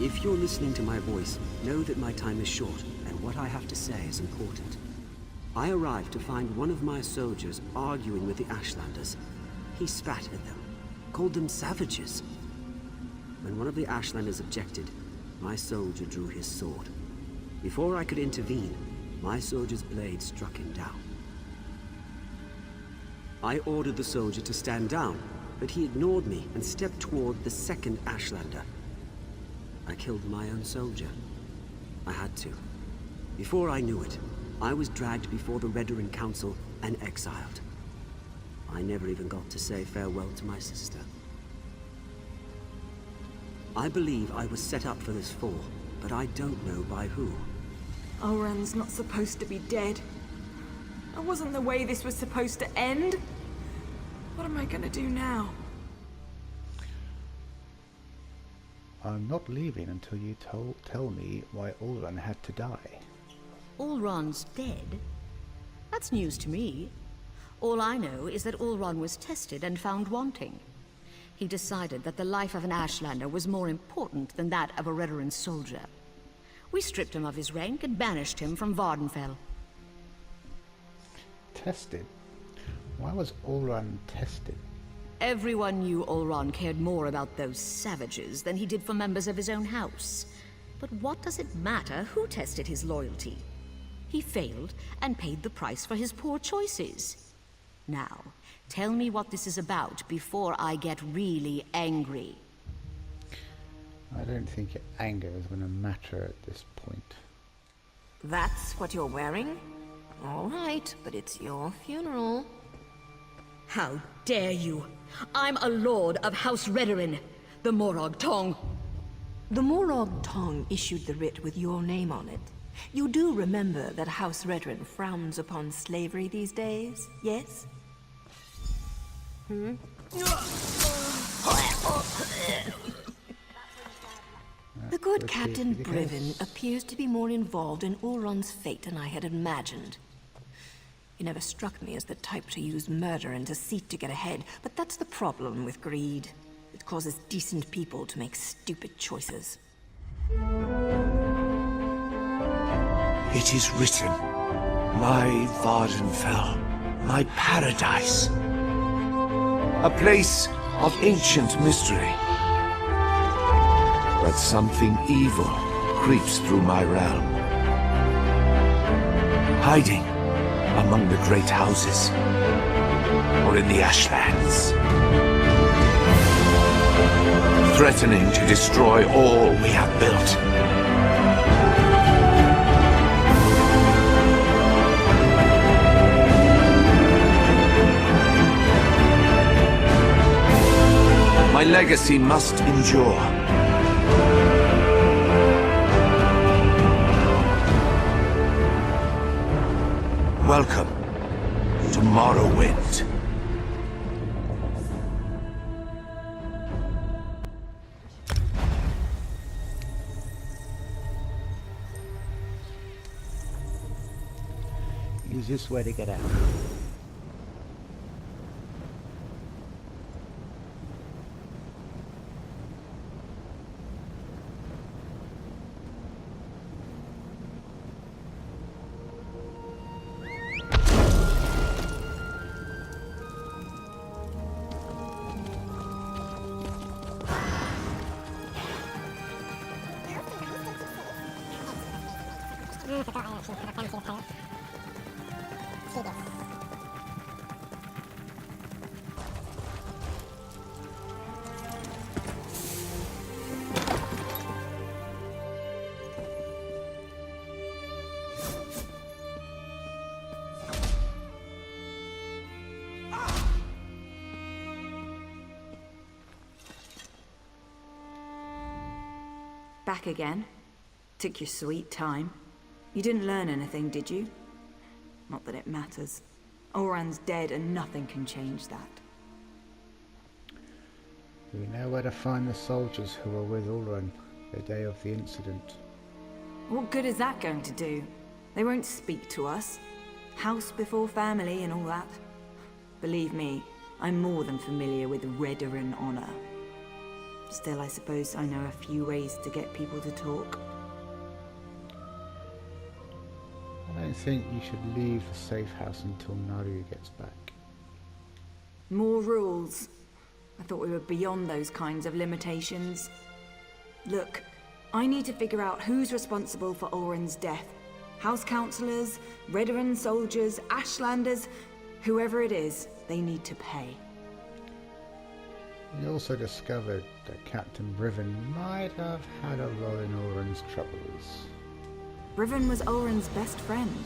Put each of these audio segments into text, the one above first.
If you're listening to my voice, know that my time is short, and what I have to say is important. I arrived to find one of my soldiers arguing with the Ashlanders. He spat at them, called them savages. When one of the Ashlanders objected, my soldier drew his sword. Before I could intervene, my soldier's blade struck him down. I ordered the soldier to stand down, but he ignored me and stepped toward the second Ashlander. I killed my own soldier. I had to. Before I knew it, I was dragged before the Redoran Council and exiled. I never even got to say farewell to my sister. I believe I was set up for this fall, but I don't know by who. Oran's not supposed to be dead. That wasn't the way this was supposed to end. What am I gonna do now? I'm not leaving until you tell me why Ulran had to die. Ulron's dead? That's news to me. All I know is that Ulron was tested and found wanting. He decided that the life of an Ashlander was more important than that of a Redoran soldier. We stripped him of his rank and banished him from Vardenfell. Tested? Why was Ulran tested? Everyone knew Ulron cared more about those savages than he did for members of his own house. But what does it matter who tested his loyalty? He failed and paid the price for his poor choices. Now, tell me what this is about before I get really angry. I don't think anger is going to matter at this point. That's what you're wearing? All right, but it's your funeral. How dare you! I'm a lord of House Redoran, the Morag Tong. The Morag Tong issued the writ with your name on it. You do remember that House Redoran frowns upon slavery these days, yes? Hmm? The good Captain Briven appears to be more involved in Ulron's fate than I had imagined. He never struck me as the type to use murder and deceit to get ahead, but that's the problem with greed. It causes decent people to make stupid choices. It is written, my Vardenfell, my paradise. A place of ancient mystery. But something evil creeps through my realm. Hiding among the great houses, or in the Ashlands. Threatening to destroy all we have built. My legacy must endure. Welcome to Morrowind. Use this way to get out. Back again? Took your sweet time. You didn't learn anything, did you? Not that it matters. Oran's dead and nothing can change that. Do we know where to find the soldiers who were with Ulran the day of the incident? What good is that going to do? They won't speak to us. House before family and all that. Believe me, I'm more than familiar with Redoran honor. Still, I suppose I know a few ways to get people to talk. I don't think you should leave the safe house until Naru gets back. More rules. I thought we were beyond those kinds of limitations. Look, I need to figure out who's responsible for Oren's death. House councillors, Redoran soldiers, Ashlanders, whoever it is, they need to pay. We also discovered that Captain Briven might have had a role in Oren's troubles. Briven was Oren's best friend.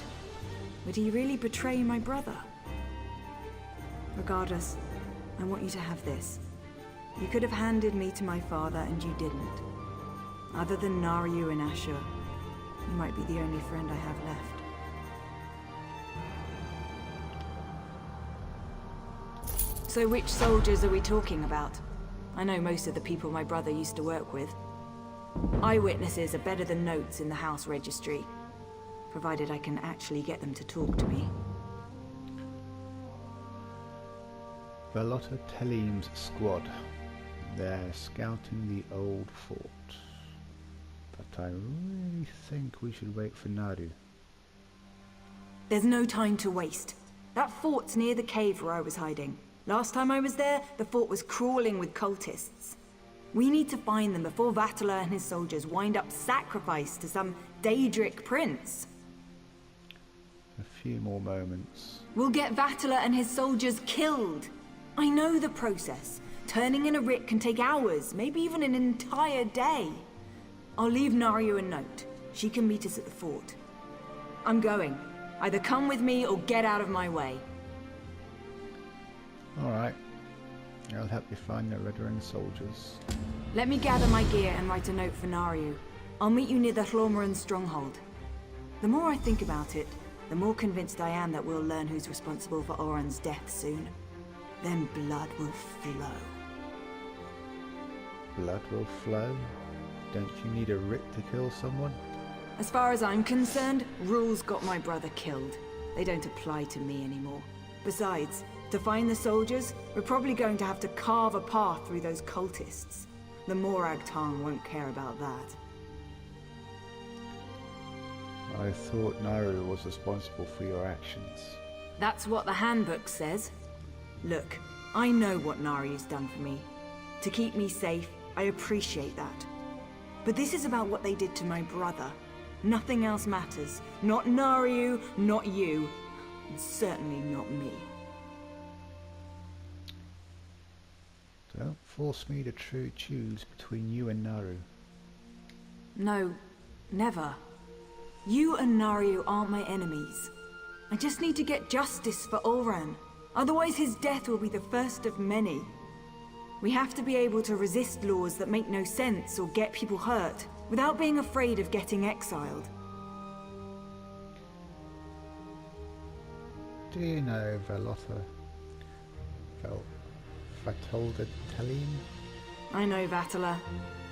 Would he really betray my brother? Regardless, I want you to have this. You could have handed me to my father, and you didn't. Other than Naryu and Ashur, you might be the only friend I have left. So which soldiers are we talking about? I know most of the people my brother used to work with. Eyewitnesses are better than notes in the house registry, provided I can actually get them to talk to me. Velotta Telim's squad. They're scouting the old fort. But I really think we should wait for Naru. There's no time to waste. That fort's near the cave where I was hiding. Last time I was there, the fort was crawling with cultists. We need to find them before Vatala and his soldiers wind up sacrificed to some Daedric prince. A few more moments. We'll get Vatala and his soldiers killed. I know the process. Turning in a writ can take hours, maybe even an entire day. I'll leave Naryu a note. She can meet us at the fort. I'm going. Either come with me or get out of my way. Alright. I'll help you find the Redoran soldiers. Let me gather my gear and write a note for Naryu. I'll meet you near the Hlormoran stronghold. The more I think about it, the more convinced I am that we'll learn who's responsible for Oren's death soon. Then blood will flow. Blood will flow? Don't you need a writ to kill someone? As far as I'm concerned, rules got my brother killed. They don't apply to me anymore. Besides, to find the soldiers, we're probably going to have to carve a path through those cultists. The Morag Tang won't care about that. I thought Naru was responsible for your actions. That's what the handbook says. Look, I know what Naryu's done for me. To keep me safe, I appreciate that. But this is about what they did to my brother. Nothing else matters. Not Naryu, not you, and certainly not me. Don't force me to choose between you and Naru. No, never. You and Naryu aren't my enemies. I just need to get justice for Ulran. Otherwise his death will be the first of many. We have to be able to resist laws that make no sense or get people hurt, without being afraid of getting exiled. Do you know Velotta Vatolda Telim? I know Vatala.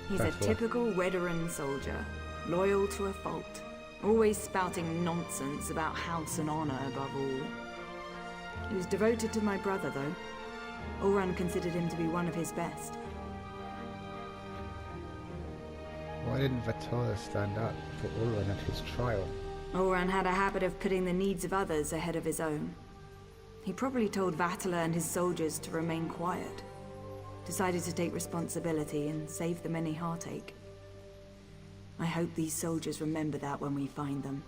He's a Vatala. typical Redoran soldier, loyal to a fault. Always spouting nonsense about house and honor above all. He was devoted to my brother, though. Ulran considered him to be one of his best. Why didn't Vatala stand up for Ulran at his trial? Ulran had a habit of putting the needs of others ahead of his own. He probably told Vatala and his soldiers to remain quiet. Decided to take responsibility and save them any heartache. I hope these soldiers remember that when we find them.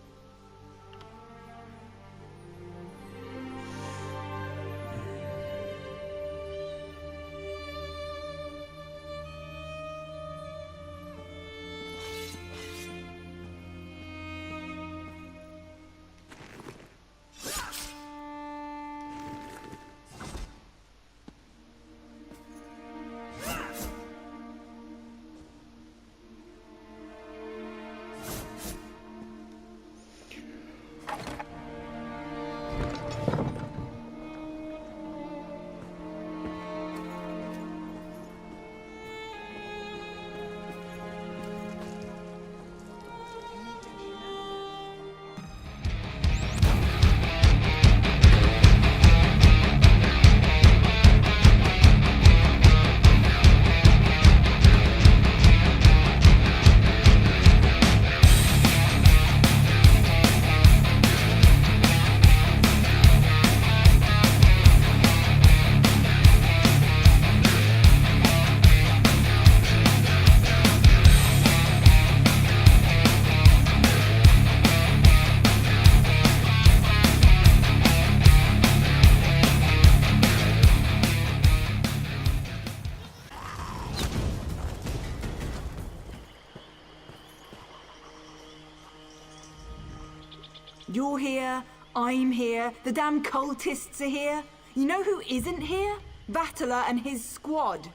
You're here, I'm here, the damn cultists are here. You know who isn't here? Battler and his squad.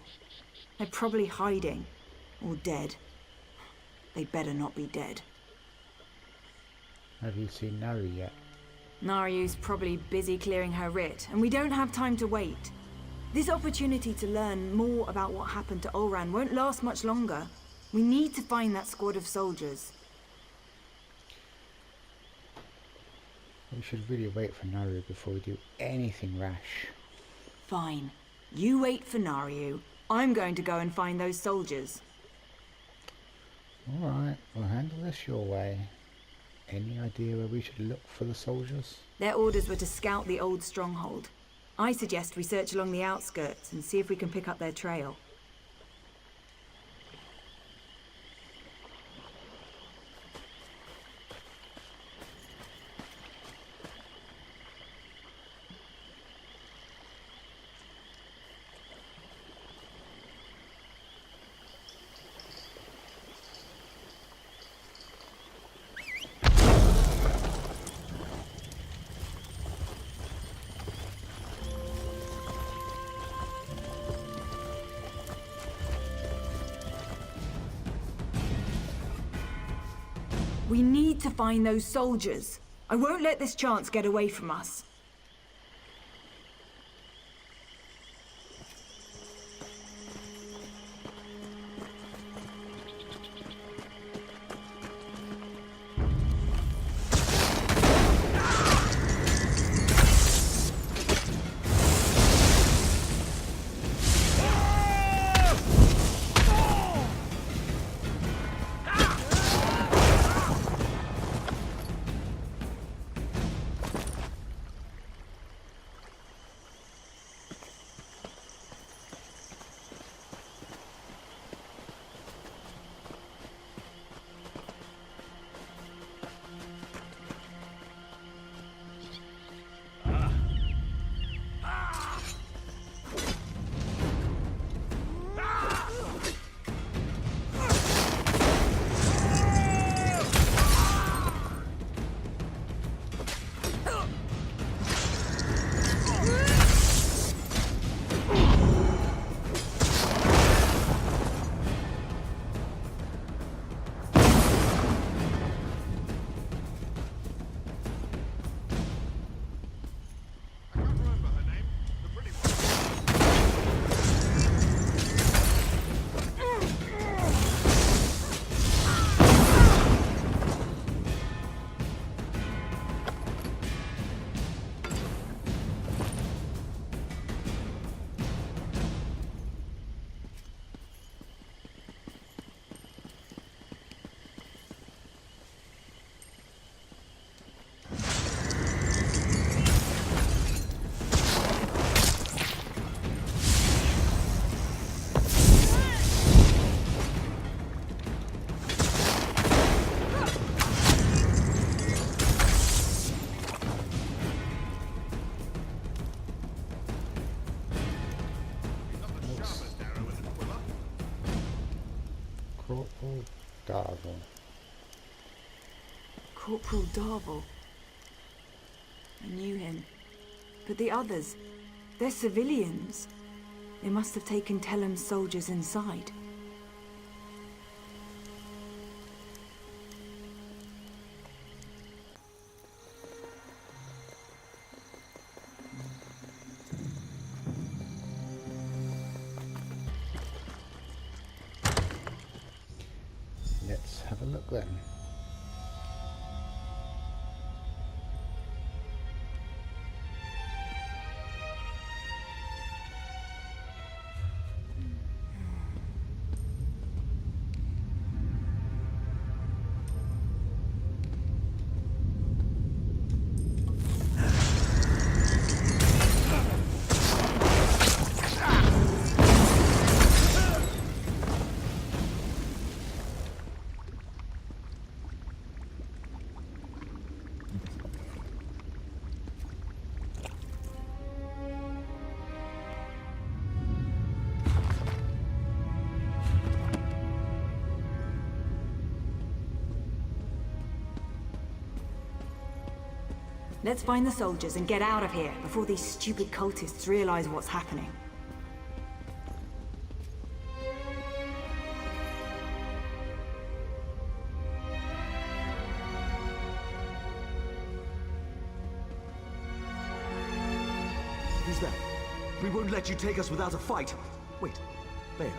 They're probably hiding. Or dead. They better not be dead. Have you seen Nari yet? Naryu's probably busy clearing her writ, and we don't have time to wait. This opportunity to learn more about what happened to Ulran won't last much longer. We need to find that squad of soldiers. We should really wait for Naru before we do anything rash. Fine. You wait for Naryu. I'm going to go and find those soldiers. Alright, we'll handle this your way. Any idea where we should look for the soldiers? Their orders were to scout the old stronghold. I suggest we search along the outskirts and see if we can pick up their trail. We need to find those soldiers. I won't let this chance get away from us. Corporal Darvel. Corporal Darvel. I knew him. But the others, they're civilians. They must have taken Tellem's soldiers inside. Let's have a look then. Let's find the soldiers and get out of here before these stupid cultists realize what's happening. Who's there? We won't let you take us without a fight. Wait, Vaya,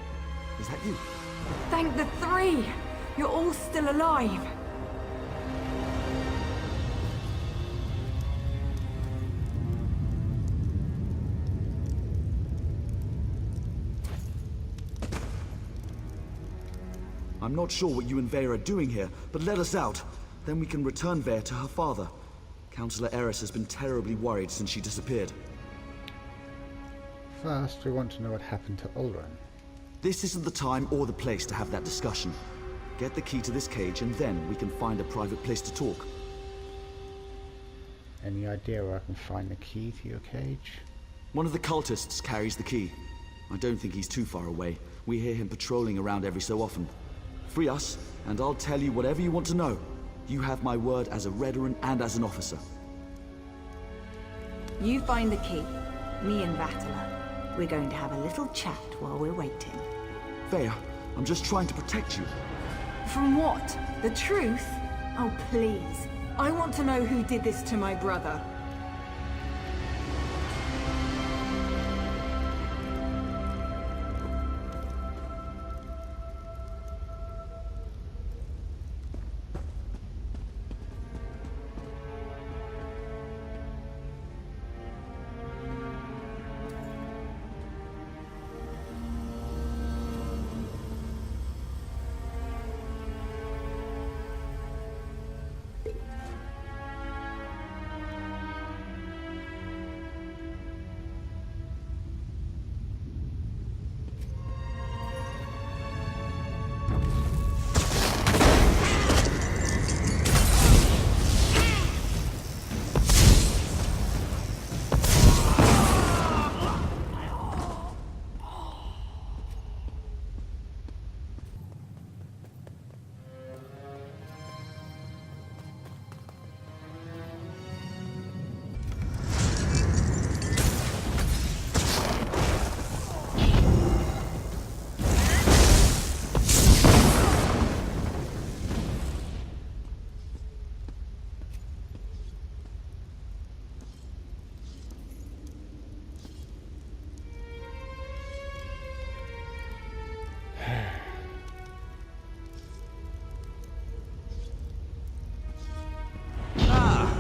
is that you? Thank the three! You're all still alive! I'm not sure what you and Vaya are doing here, but let us out. Then we can return Vaya to her father. Councillor Eris has been terribly worried since she disappeared. First, we want to know what happened to Ulran. This isn't the time or the place to have that discussion. Get the key to this cage and then we can find a private place to talk. Any idea where I can find the key to your cage? One of the cultists carries the key. I don't think he's too far away. We hear him patrolling around every so often. Free us, and I'll tell you whatever you want to know. You have my word as a Redoran and as an officer. You find the key. Me and Vatala. We're going to have a little chat while we're waiting. Vaya, I'm just trying to protect you. From what? The truth? Oh, please. I want to know who did this to my brother.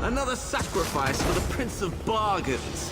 Another sacrifice for the Prince of Bargains.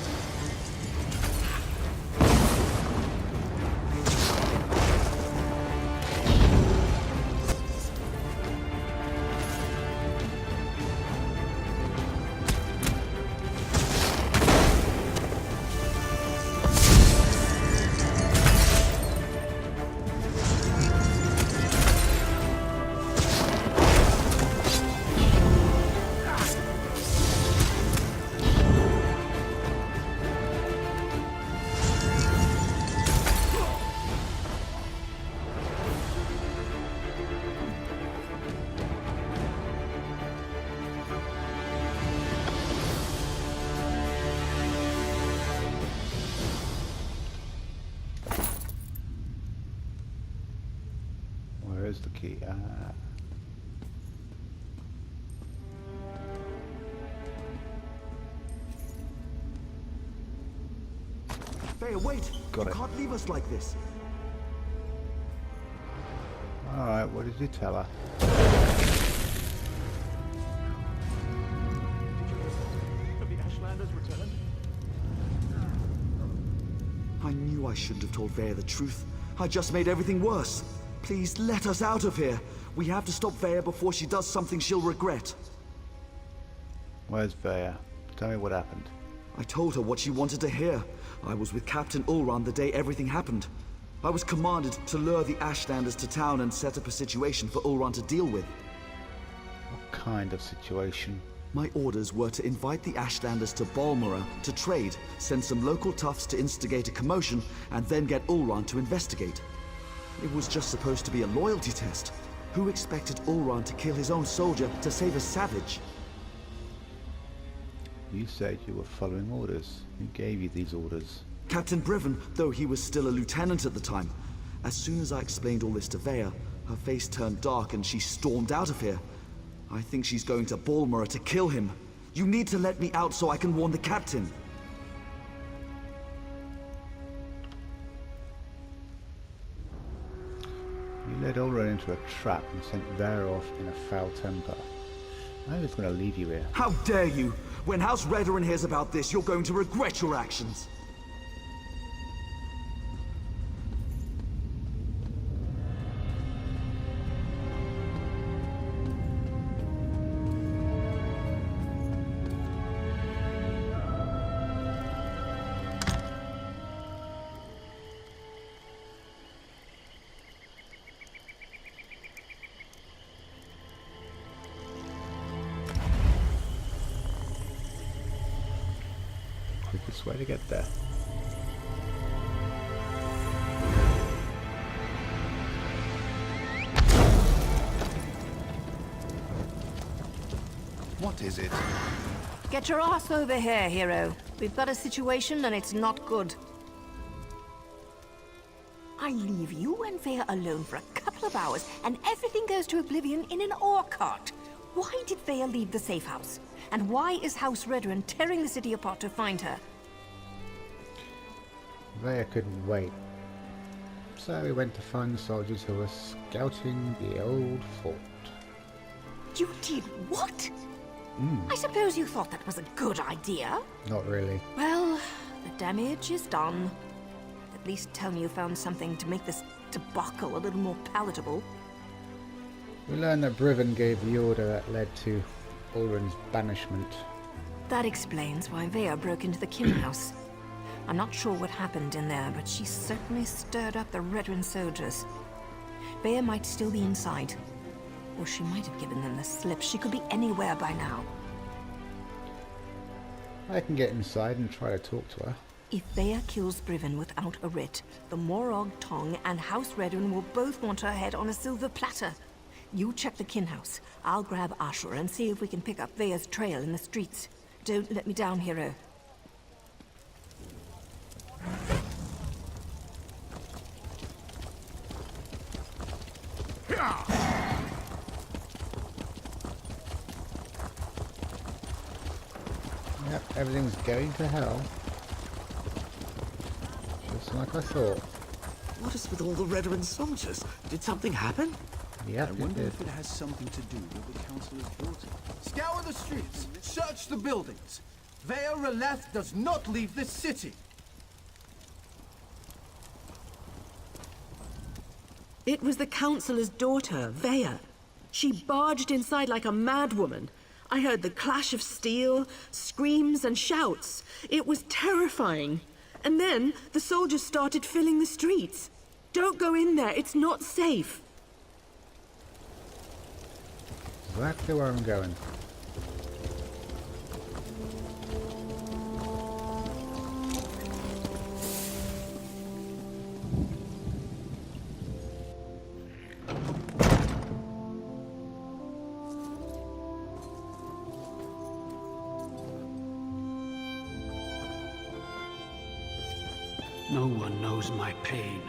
Where's the key? Vaya, wait! Got You it. can't leave us like this. Alright, what did you tell her? I knew I shouldn't have told Vaya the truth. I just made everything worse. Please let us out of here. We have to stop Vaya before she does something she'll regret. Where's Vaya? Tell me what happened. I told her what she wanted to hear. I was with Captain Ulran the day everything happened. I was commanded to lure the Ashlanders to town and set up a situation for Ulran to deal with. What kind of situation? My orders were to invite the Ashlanders to Balmora to trade, send some local toughs to instigate a commotion, and then get Ulran to investigate. It was just supposed to be a loyalty test. Who expected Ulran to kill his own soldier to save a savage? You said you were following orders. Who gave you these orders? Captain Briven, though he was still a lieutenant at the time. As soon as I explained all this to Vaya, her face turned dark and she stormed out of here. I think she's going to Balmora to kill him. You need to let me out so I can warn the captain. You led Ulran into a trap and sent Vaya off in a foul temper. I was going to leave you here. How dare you! When House Redoran hears about this, you're going to regret your actions. Quickest way to get there. What is it? Get your ass over here, hero. We've got a situation and it's not good. I leave you and Vaya alone for a couple of hours and everything goes to oblivion in an ore cart. Why did Vaya leave the safe house? And why is House Redoran tearing the city apart to find her? Vaya couldn't wait. So we went to find the soldiers who were scouting the old fort. You did what? I suppose you thought that was a good idea? Not really. Well, the damage is done. At least tell me you found something to make this debacle a little more palatable. We learned that Briven gave the order that led to Ulran's banishment. That explains why Vaya broke into the kin house. I'm not sure what happened in there, but she certainly stirred up the Redoran soldiers. Vaya might still be inside. Or she might have given them the slip. She could be anywhere by now. I can get inside and try to talk to her. If Vaya kills Briven without a writ, the Morog Tong and House Redoran will both want her head on a silver platter. You check the kin house. I'll grab Ashur and see if we can pick up Vaya's trail in the streets. Don't let me down, hero. Yep, everything's going to hell. Just like I thought. What is with all the Redoran soldiers? Did something happen? Yep, I wonder if it has something to do with the Councillor's daughter. Scour the streets, search the buildings. Vaya Releth does not leave this city. It was the Councillor's daughter, Vaya. She barged inside like a madwoman. I heard the clash of steel, screams and shouts. It was terrifying. And then the soldiers started filling the streets. Don't go in there, it's not safe. Exactly where I'm going. No one knows my pain.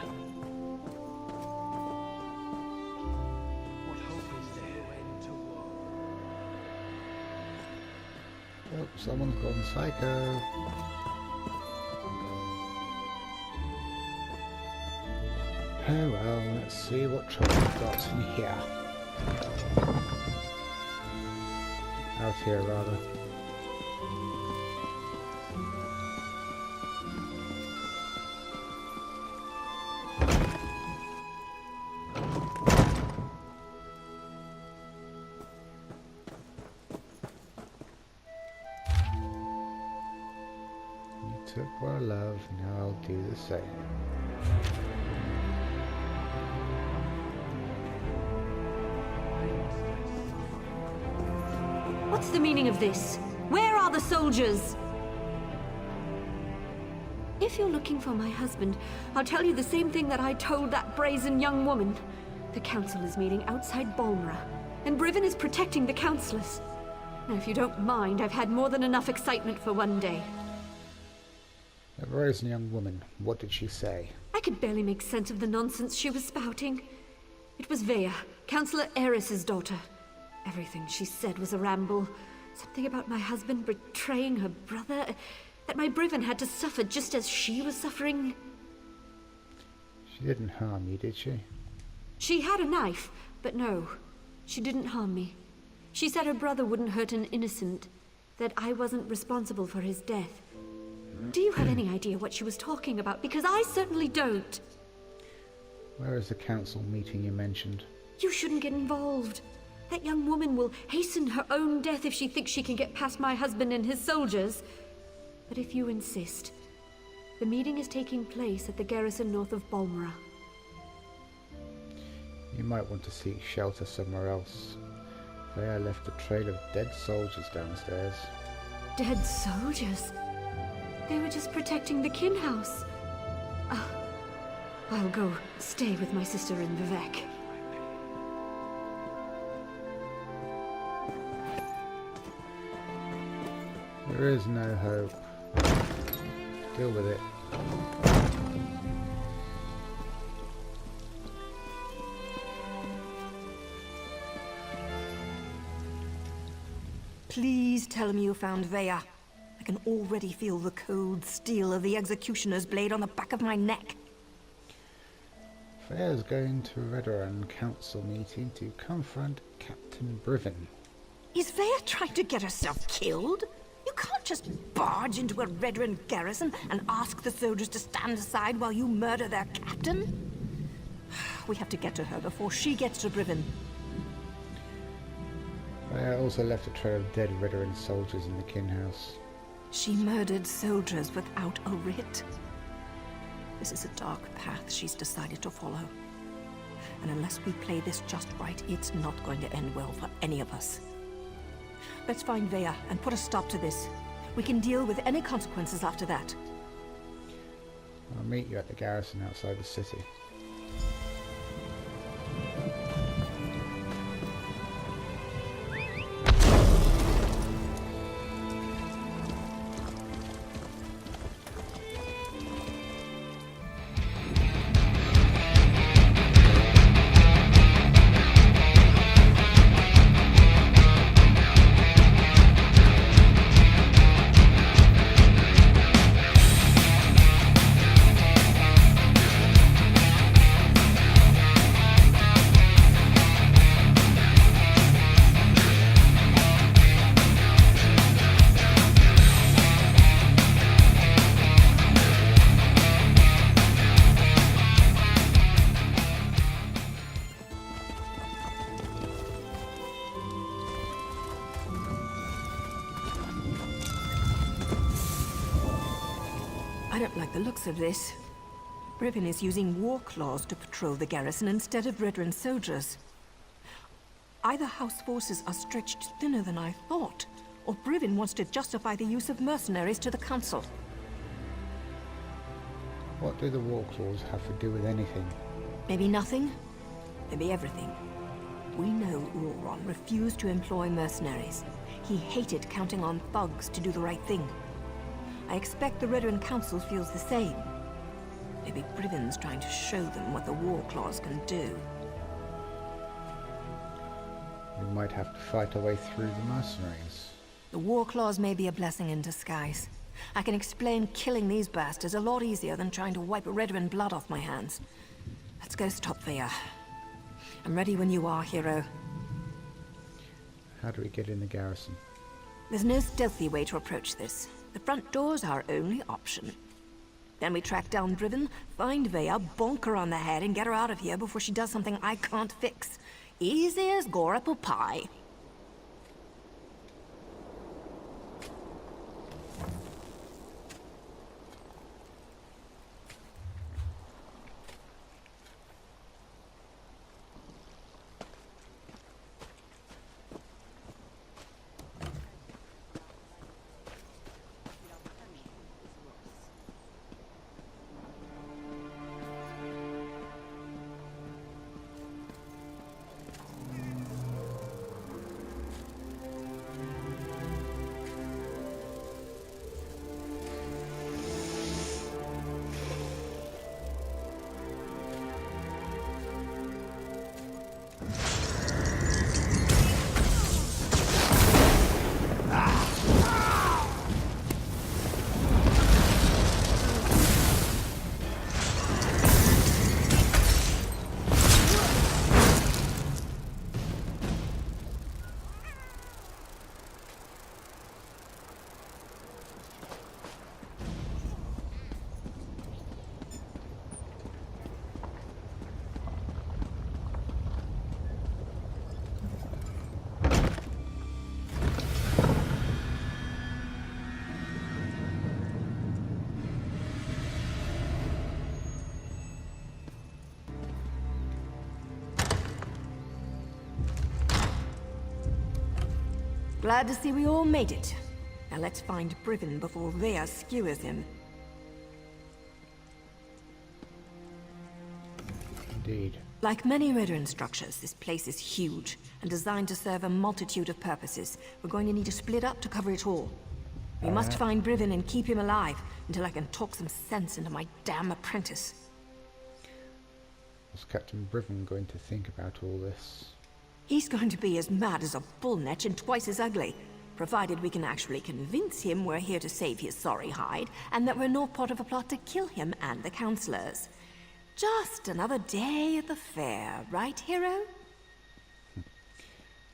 What hope is there? Oh, someone's gone psycho. Oh well, let's see what trouble we've got in here. Out here, rather. Took what I love, now I'll do the same. What's the meaning of this? Where are the soldiers? If you're looking for my husband, I'll tell you the same thing that I told that brazen young woman. The council is meeting outside Balmora, and Briven is protecting the councillors. Now, if you don't mind, I've had more than enough excitement for one day. A brazen young woman. What did she say? I could barely make sense of the nonsense she was spouting. It was Vaya, Councillor Eris's daughter. Everything she said was a ramble. Something about my husband betraying her brother, that my Briven had to suffer just as she was suffering. She didn't harm you, did she? She had a knife, but no, she didn't harm me. She said her brother wouldn't hurt an innocent, that I wasn't responsible for his death. Do you have any idea what she was talking about? Because I certainly don't. Where is the council meeting you mentioned? You shouldn't get involved. That young woman will hasten her own death if she thinks she can get past my husband and his soldiers. But if you insist, the meeting is taking place at the garrison north of Balmora. You might want to seek shelter somewhere else. Vaya left a trail of dead soldiers downstairs. Dead soldiers? They were just protecting the kin house. I'll go stay with my sister in Vivek. There is no hope. Deal with it. Please tell me you found Vaya. I can already feel the cold steel of the executioner's blade on the back of my neck. Vaya's going to Redoran Council meeting to confront Captain Briven. Is Vaya trying to get herself killed? You can't just barge into a Redoran garrison and ask the soldiers to stand aside while you murder their captain. We have to get to her before she gets to Briven. Vaya also left a trail of dead Redoran soldiers in the kin house. She murdered soldiers without a writ. This is a dark path she's decided to follow. And unless we play this just right, it's not going to end well for any of us. Let's find Vaya and put a stop to this. We can deal with any consequences after that. I'll meet you at the garrison outside the city. I don't like the looks of this. Briven is using war claws to patrol the garrison instead of Redoran soldiers. Either house forces are stretched thinner than I thought, or Briven wants to justify the use of mercenaries to the council. What do the war claws have to do with anything? Maybe nothing, maybe everything. We know Ulron refused to employ mercenaries. He hated counting on thugs to do the right thing. I expect the Redoran Council feels the same. Maybe Briven's trying to show them what the war claws can do. We might have to fight our way through the mercenaries. The war claws may be a blessing in disguise. I can explain killing these bastards a lot easier than trying to wipe Redoran blood off my hands. Let's go stop Vaya. I'm ready when you are, hero. How do we get in the garrison? There's no stealthy way to approach this. The front door's our only option. Then we track down Briven, find Vaya, bonk her on the head, and get her out of here before she does something I can't fix. Easy as gore apple pie. Glad to see we all made it. Now let's find Brivin before Vayas skewers him. Indeed. Like many Redoran structures, this place is huge and designed to serve a multitude of purposes. We're going to need to split up to cover it all. We must find Brivin and keep him alive until I can talk some sense into my damn apprentice. What's Captain Brivin going to think about all this? He's going to be as mad as a bull netch and twice as ugly, provided we can actually convince him we're here to save his sorry hide and that we're not part of a plot to kill him and the counselors. Just another day at the fair, right, hero?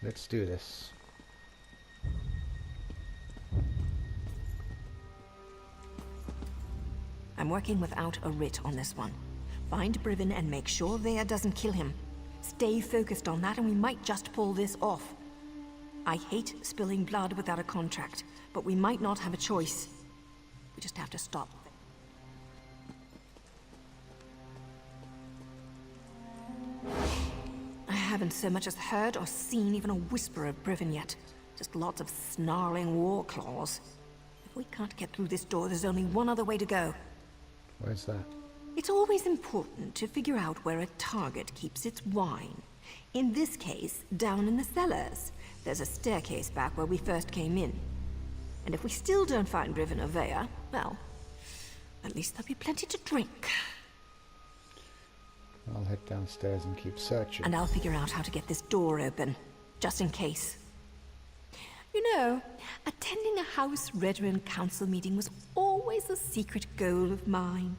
Let's do this. I'm working without a writ on this one. Find Brivin and make sure Vaya doesn't kill him. Stay focused on that and we might just pull this off. I hate spilling blood without a contract, but we might not have a choice. We just have to stop. I haven't so much as heard or seen even a whisper of Brivin yet. Just lots of snarling war claws. If we can't get through this door, there's only one other way to go. Where's that? It's always important to figure out where a target keeps its wine. In this case, down in the cellars. There's a staircase back where we first came in. And if we still don't find Brivin or Vaya, well, at least there'll be plenty to drink. I'll head downstairs and keep searching. And I'll figure out how to get this door open, just in case. You know, attending a House Redoran Council meeting was always a secret goal of mine.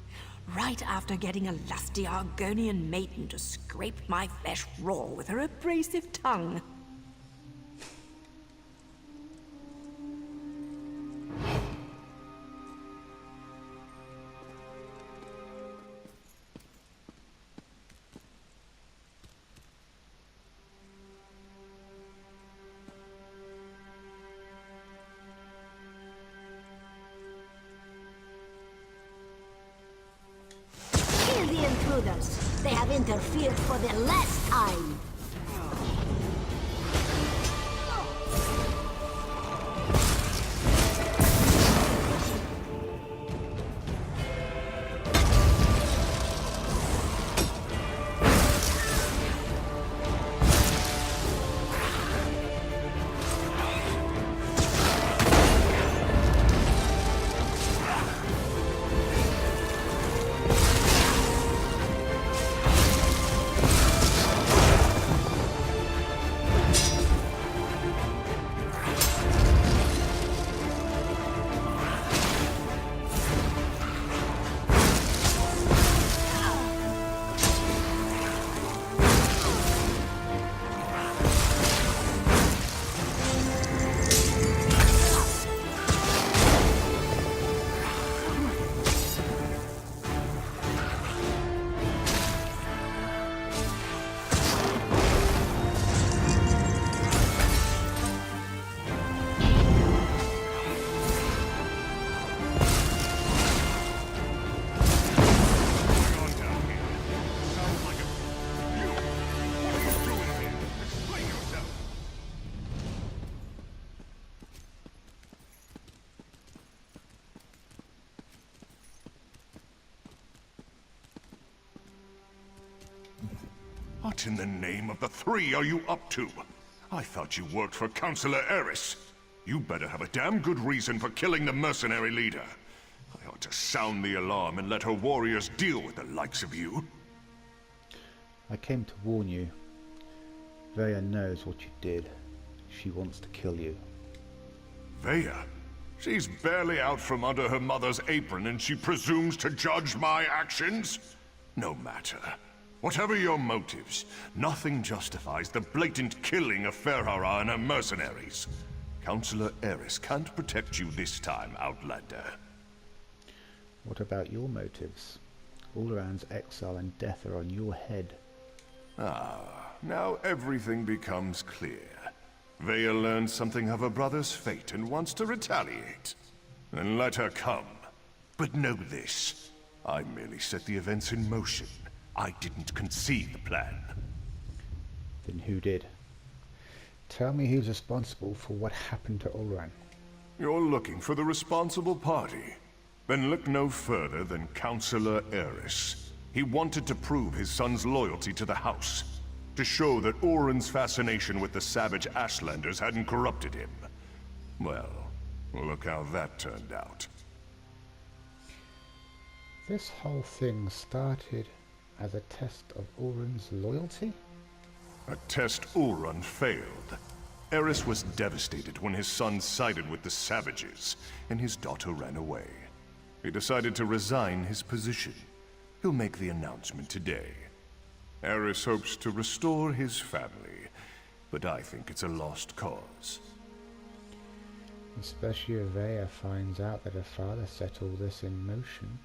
Right after getting a lusty Argonian maiden to scrape my flesh raw with her abrasive tongue. Kill the intruders. They have interfered for the last time. What in the name of the three are you up to? I thought you worked for Counselor Eris. You better have a damn good reason for killing the mercenary leader. I ought to sound the alarm and let her warriors deal with the likes of you. I came to warn you. Vaya knows what you did. She wants to kill you. Vaya? She's barely out from under her mother's apron and she presumes to judge my actions? No matter. Whatever your motives, nothing justifies the blatant killing of Ferhara and her mercenaries. Counselor Eris can't protect you this time, Outlander. What about your motives? All-Around's exile and death are on your head. Ah, now everything becomes clear. Vaya learned something of her brother's fate and wants to retaliate. Then let her come. But know this, I merely set the events in motion. I didn't conceive the plan. Then who did? Tell me who's responsible for what happened to Ulran. You're looking for the responsible party. Then look no further than Councillor Eris. He wanted to prove his son's loyalty to the House, to show that Oren's fascination with the savage Ashlanders hadn't corrupted him. Well, look how that turned out. This whole thing started as a test of Ulran's loyalty? A test Ulran failed. Eris was devastated when his son sided with the savages, and his daughter ran away. He decided to resign his position. He'll make the announcement today. Eris hopes to restore his family, but I think it's a lost cause. Especially if Vaya finds out that her father set all this in motion.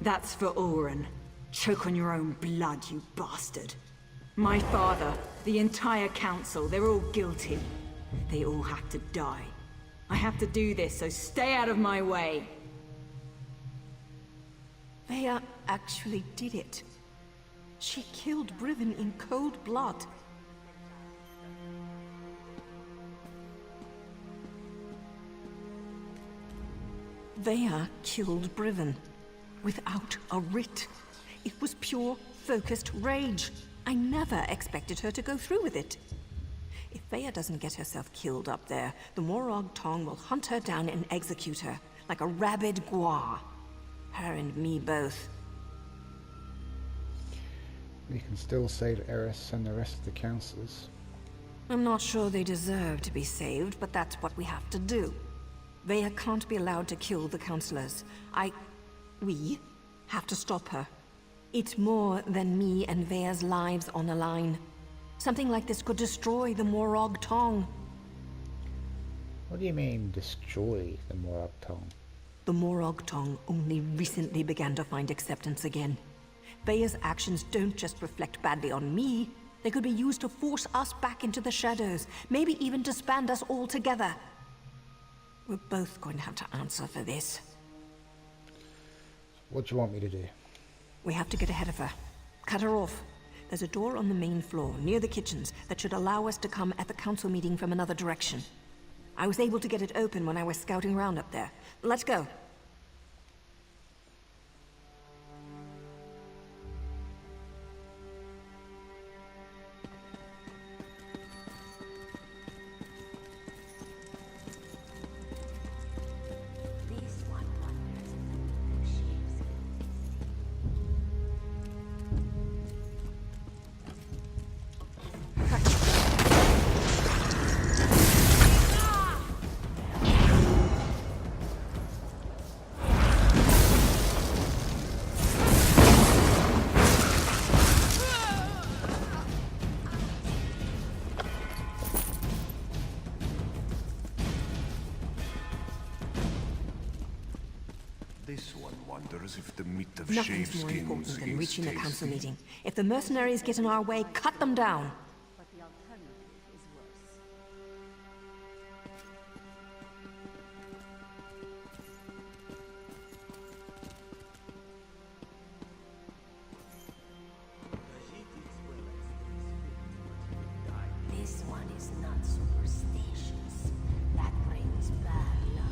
That's for Oren. Choke on your own blood, you bastard. My father, the entire council, they're all guilty. They all have to die. I have to do this, so stay out of my way. Vaya actually did it. She killed Briven in cold blood. Vaya killed Briven. Without a writ. It was pure, focused rage. I never expected her to go through with it. If Vaya doesn't get herself killed up there, the Morag Tong will hunt her down and execute her, like a rabid gua. Her and me both. We can still save Eris and the rest of the councillors. I'm not sure they deserve to be saved, but that's what we have to do. Vaya can't be allowed to kill the councillors. We have to stop her. It's more than me and Vaya's lives on the line. Something like this could destroy the Morag Tong. What do you mean, destroy the Morag Tong? The Morag Tong only recently began to find acceptance again. Vaya's actions don't just reflect badly on me. They could be used to force us back into the shadows, maybe even disband us all together. We're both going to have to answer for this. What do you want me to do? We have to get ahead of her. Cut her off. There's a door on the main floor, near the kitchens, that should allow us to come at the council meeting from another direction. I was able to get it open when I was scouting around up there. Let's go. This one wonders if the meat of Nothing's more important than reaching the council meeting. If the mercenaries get in our way, cut them down. This one is not superstitious. That brings bad luck.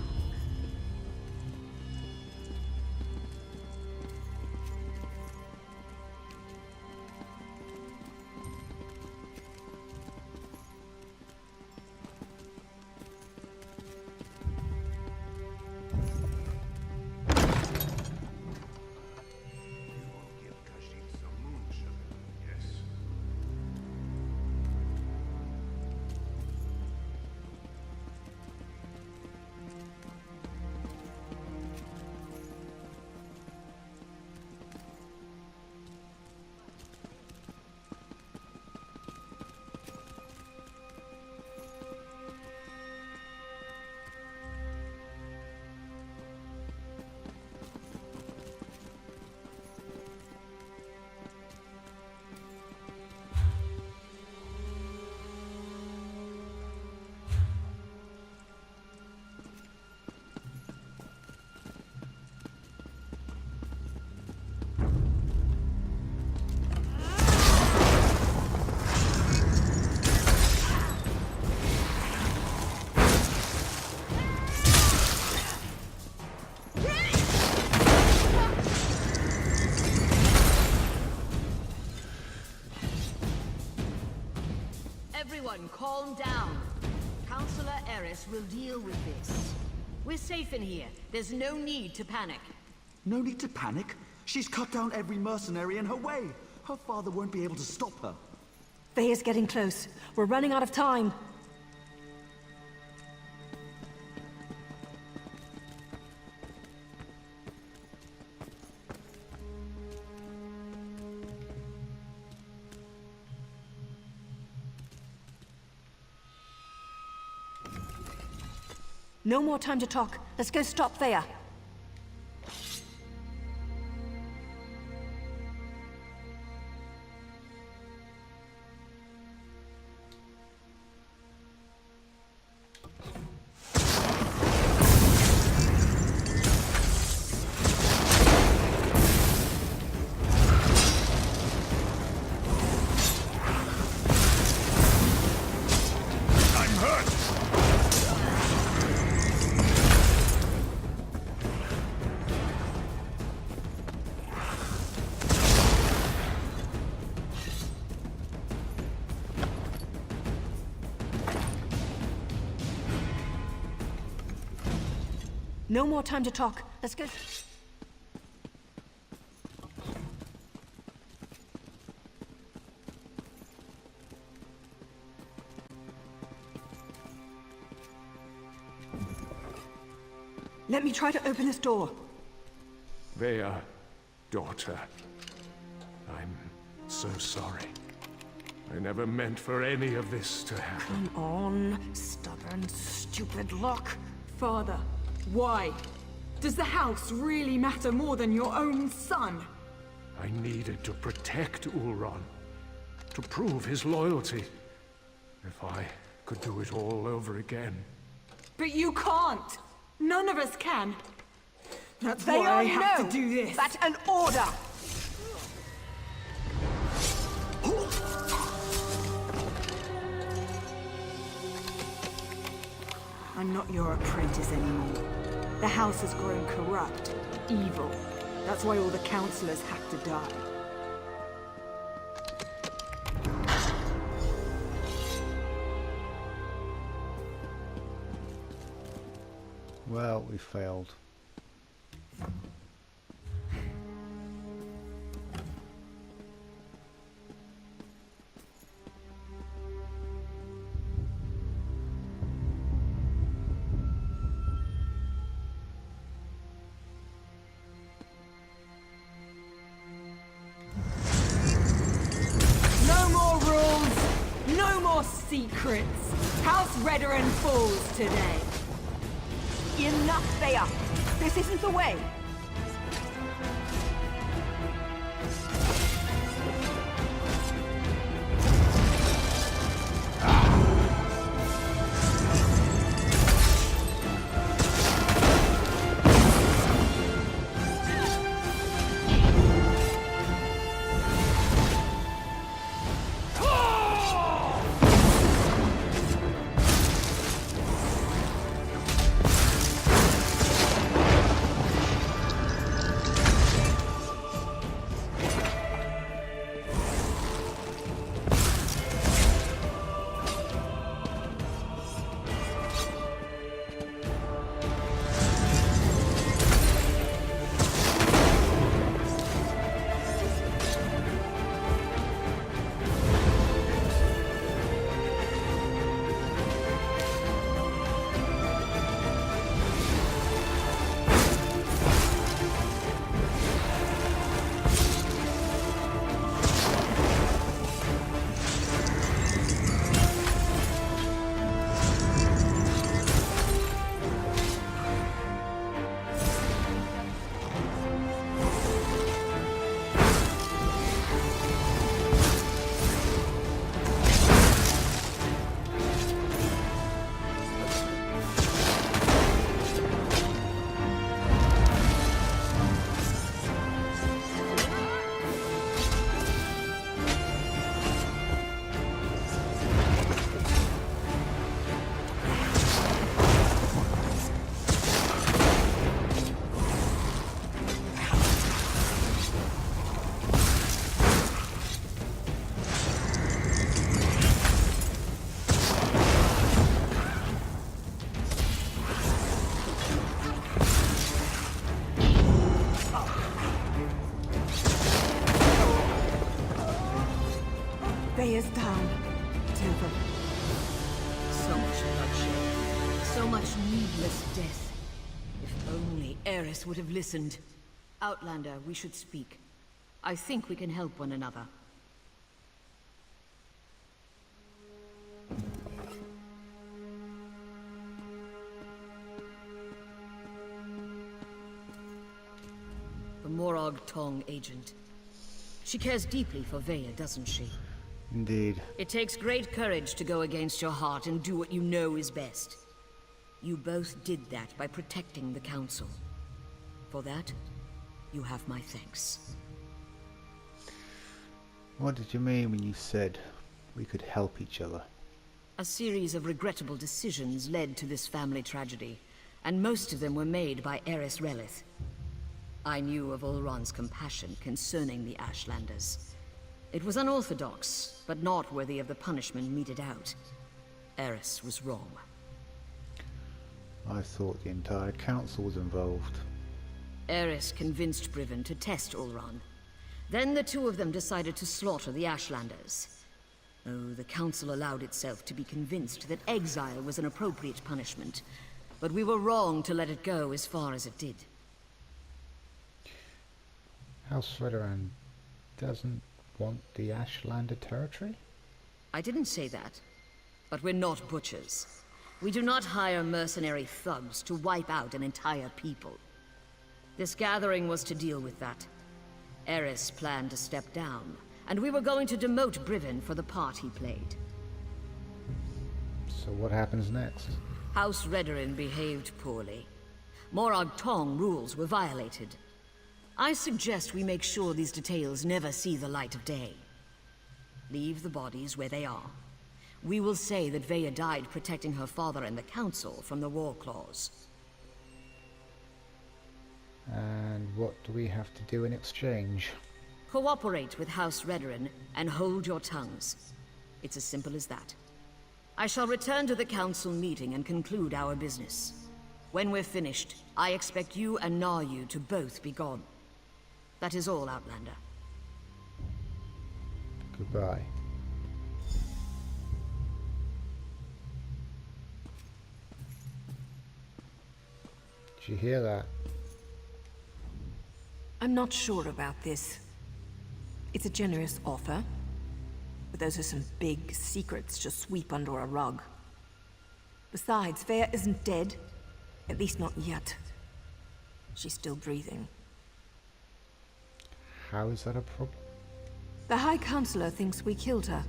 Everyone, calm down. Counselor Eris will deal with this. We're safe in here. There's no need to panic. No need to panic. She's cut down every mercenary in her way. Her father won't be able to stop her. Vaya's getting close. We're running out of time. No more time to talk. Let's go stop Vaya. No more time to talk. Let's go. Let me try to open this door. Vaya, daughter. I'm so sorry. I never meant for any of this to happen. Come on, stubborn, stupid lock. Father, why? Does the house really matter more than your own son? I needed to protect Ulron, to prove his loyalty. If I could do it all over again. But you can't! None of us can! That's They why I all have know to do this! That's an order! I'm not your apprentice anymore. The house has grown corrupt, evil. That's why all the counselors have to die. Well, we failed. No more rules! No more secrets! House Redoran falls today! Enough, Vaya! This isn't the way! over. So much bloodshed. So much needless death. If only Eris would have listened. Outlander, we should speak. I think we can help one another. The Morag Tong agent. She cares deeply for Vaya, doesn't she? Indeed. It takes great courage to go against your heart and do what you know is best. You both did that by protecting the Council. For that, you have my thanks. What did you mean when you said we could help each other? A series of regrettable decisions led to this family tragedy, and most of them were made by Eris Relith. I knew of Ulron's compassion concerning the Ashlanders. It was unorthodox, but not worthy of the punishment meted out. Eris was wrong. I thought the entire council was involved. Eris convinced Briven to test Ulron. Then the two of them decided to slaughter the Ashlanders. Oh, the council allowed itself to be convinced that exile was an appropriate punishment, but we were wrong to let it go as far as it did. House Redoran doesn't want the Ashlander territory? I didn't say that, but we're not butchers. We do not hire mercenary thugs to wipe out an entire people. This gathering was to deal with that. Eris planned to step down, and we were going to demote Briven for the part he played. So what happens next? House Redoran behaved poorly. Morag Tong rules were violated. I suggest we make sure these details never see the light of day. Leave the bodies where they are. We will say that Vaya died protecting her father and the Council from the War Claws. And what do we have to do in exchange? Cooperate with House Redoran and hold your tongues. It's as simple as that. I shall return to the Council meeting and conclude our business. When we're finished, I expect you and Naryu to both be gone. That is all, Outlander. Goodbye. Did you hear that? I'm not sure about this. It's a generous offer, but those are some big secrets to sweep under a rug. Besides, Vaya isn't dead. At least not yet. She's still breathing. How is that a problem? The High Counselor thinks we killed her.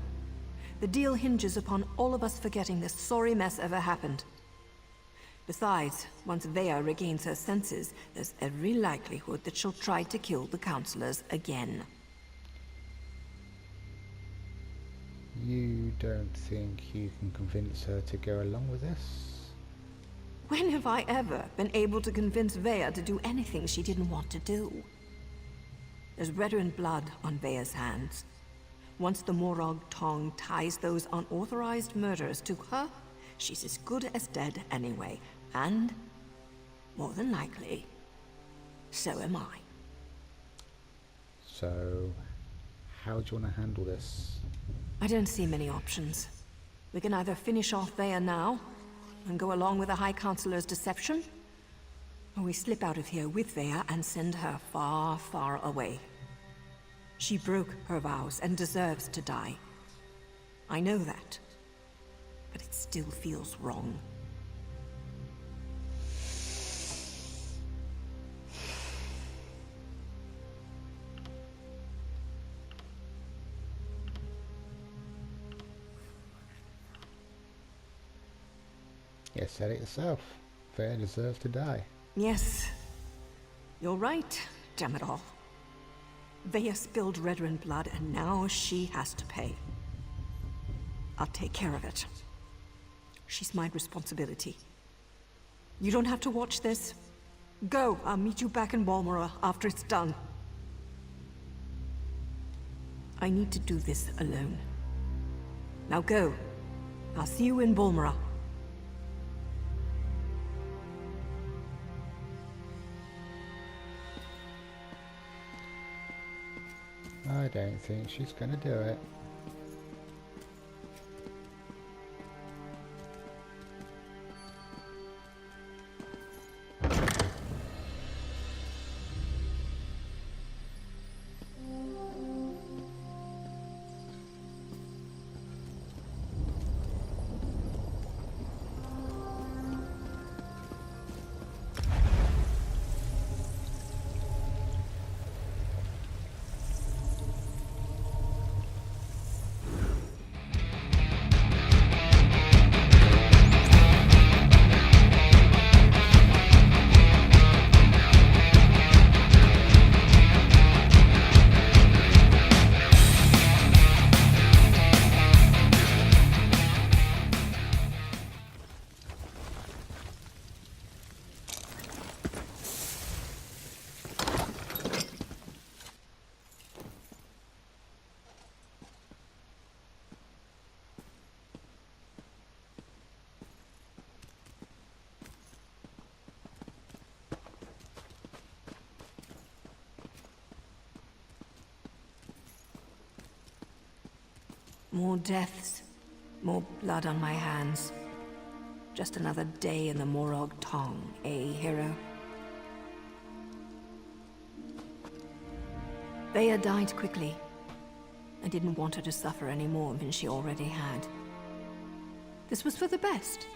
The deal hinges upon all of us forgetting this sorry mess ever happened. Besides, once Vaya regains her senses, there's every likelihood that she'll try to kill the Counselors again. You don't think you can convince her to go along with this? When have I ever been able to convince Vaya to do anything she didn't want to do? There's Redoran blood on Vaya's hands. Once the Morag Tong ties those unauthorized murders to her, she's as good as dead anyway. And, more than likely, so am I. So, how do you want to handle this? I don't see many options. We can either finish off Vaya now, and go along with the High Counselor's deception, or we slip out of here with Vaya and send her far, far away. She broke her vows and deserves to die. I know that, but it still feels wrong. You said it yourself. Vaya deserves to die. Yes, you're right, damn it all. Vaya spilled Redoran blood, and now she has to pay. I'll take care of it. She's my responsibility. You don't have to watch this. Go, I'll meet you back in Balmora after it's done. I need to do this alone. Now go. I'll see you in Balmora. I don't think she's gonna do it. More deaths. More blood on my hands. Just another day in the Morag Tong, eh, hero? Vaya died quickly. I didn't want her to suffer any more than she already had. This was for the best.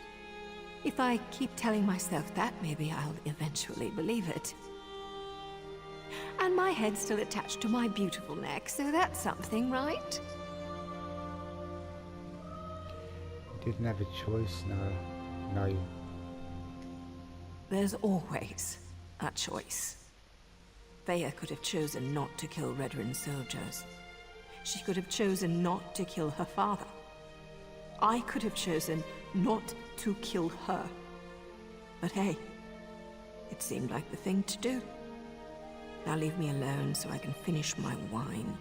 If I keep telling myself that, maybe I'll eventually believe it. And my head's still attached to my beautiful neck, so that's something, right? You didn't have a choice, no. There's always a choice. Vaya could have chosen not to kill Redoran soldiers. She could have chosen not to kill her father. I could have chosen not to kill her. But hey, it seemed like the thing to do. Now leave me alone so I can finish my wine.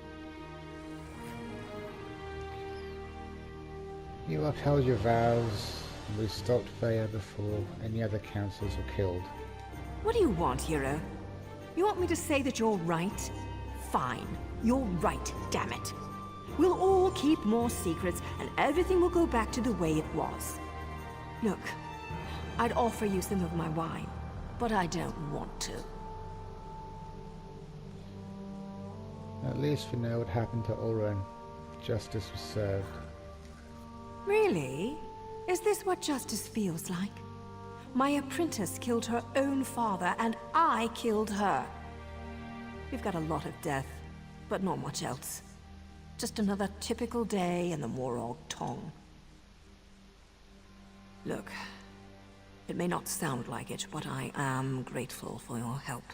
You upheld your vows, and we stopped Vaya before any other councillors were killed. What do you want, hero? You want me to say that you're right? Fine. You're right, damn it. We'll all keep more secrets, and everything will go back to the way it was. Look, I'd offer you some of my wine, but I don't want to. At least we know what happened to Ulran. Justice was served. Really? Is this what justice feels like? My apprentice killed her own father, and I killed her. We've got a lot of death, but not much else. Just another typical day in the Morag Tong. Look, it may not sound like it, but I am grateful for your help.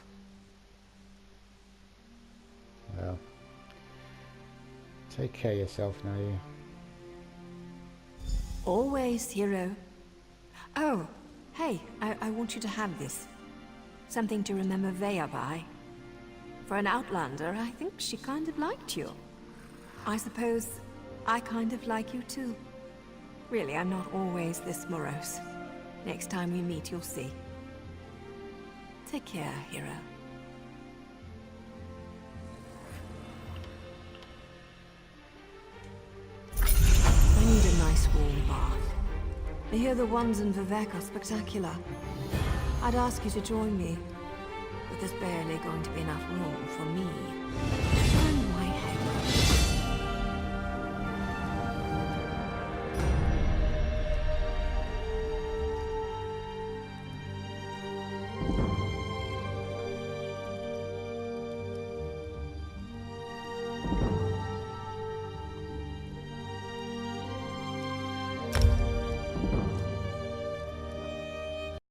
Well, take care of yourself now, you. Always, hero. Oh, hey, I want you to have this. Something to remember Vaya by. For an Outlander, I think she kind of liked you. I suppose I kind of like you too. Really, I'm not always this morose. Next time we meet, you'll see. Take care, hero. I need a nice warm bath. I hear the ones in Vivek are spectacular. I'd ask you to join me, but there's barely going to be enough room for me. And my head.